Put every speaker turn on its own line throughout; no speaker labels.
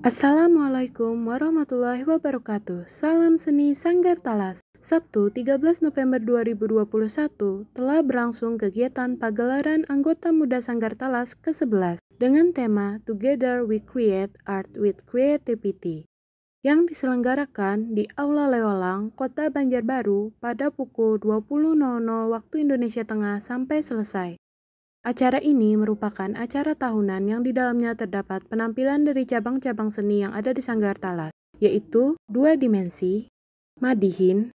Assalamualaikum warahmatullahi wabarakatuh. Salam seni Sanggar Talas. Sabtu 13 November 2021 telah berlangsung kegiatan pagelaran anggota muda Sanggar Talas ke-11 dengan tema Together We Create Art with Creativity yang diselenggarakan di Aula Leolang, Kota Banjarbaru pada pukul 20.00 waktu Indonesia Tengah sampai selesai. Acara ini merupakan acara tahunan yang di dalamnya terdapat penampilan dari cabang-cabang seni yang ada di Sanggar Talas, yaitu dua dimensi, madihin,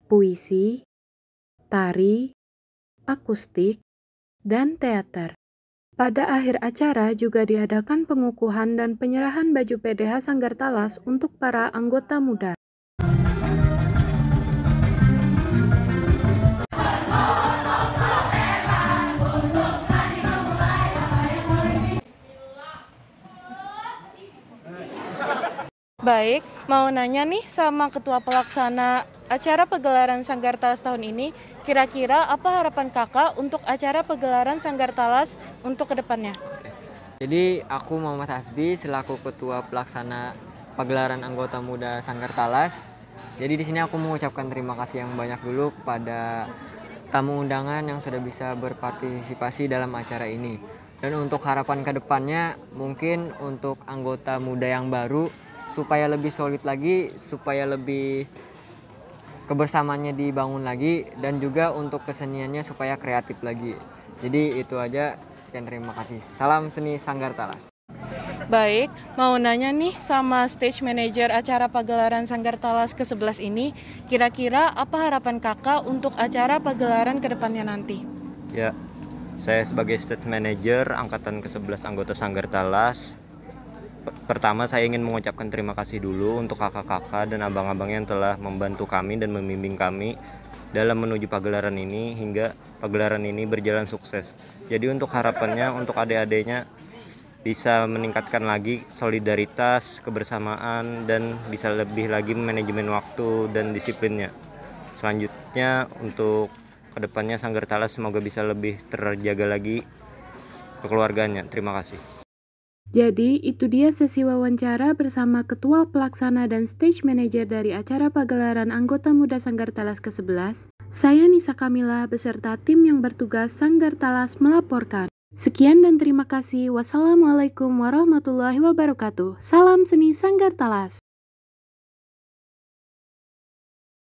puisi, tari, akustik, dan teater. Pada akhir acara juga diadakan pengukuhan dan penyerahan baju PDH Sanggar Talas untuk para anggota muda.
Baik, mau nanya nih sama Ketua Pelaksana acara pegelaran Sanggar Talas tahun ini, kira-kira apa harapan kakak untuk acara pegelaran Sanggar Talas untuk kedepannya?
Jadi aku Muhammad Hasbi selaku Ketua Pelaksana Pagelaran Anggota Muda Sanggar Talas. Jadi di sini aku mengucapkan terima kasih yang banyak dulu kepada tamu undangan yang sudah bisa berpartisipasi dalam acara ini. Dan untuk harapan kedepannya mungkin untuk anggota muda yang baru supaya lebih solid lagi, supaya lebih kebersamaannya dibangun lagi, dan juga untuk keseniannya supaya kreatif lagi. Jadi itu aja, sekian terima kasih. Salam seni Sanggar Talas.
Baik, mau nanya nih sama stage manager acara pagelaran Sanggar Talas ke-11 ini, kira-kira apa harapan kakak untuk acara pagelaran kedepannya nanti?
Ya, saya sebagai stage manager angkatan ke-11 anggota Sanggar Talas. Pertama saya ingin mengucapkan terima kasih dulu untuk kakak-kakak dan abang-abang yang telah membantu kami dan membimbing kami dalam menuju pagelaran ini hingga pagelaran ini berjalan sukses. Jadi untuk harapannya untuk adik-adiknya bisa meningkatkan lagi solidaritas, kebersamaan, dan bisa lebih lagi manajemen waktu dan disiplinnya. Selanjutnya untuk kedepannya Sanggar Talas semoga bisa lebih terjaga lagi kekeluarganya. Terima kasih.
Jadi, itu dia sesi wawancara bersama Ketua Pelaksana dan Stage Manager dari acara pagelaran anggota muda Sanggar Talas ke-11. Saya Nisa Kamila beserta tim yang bertugas Sanggar Talas melaporkan. Sekian dan terima kasih. Wassalamualaikum warahmatullahi wabarakatuh. Salam seni Sanggar Talas.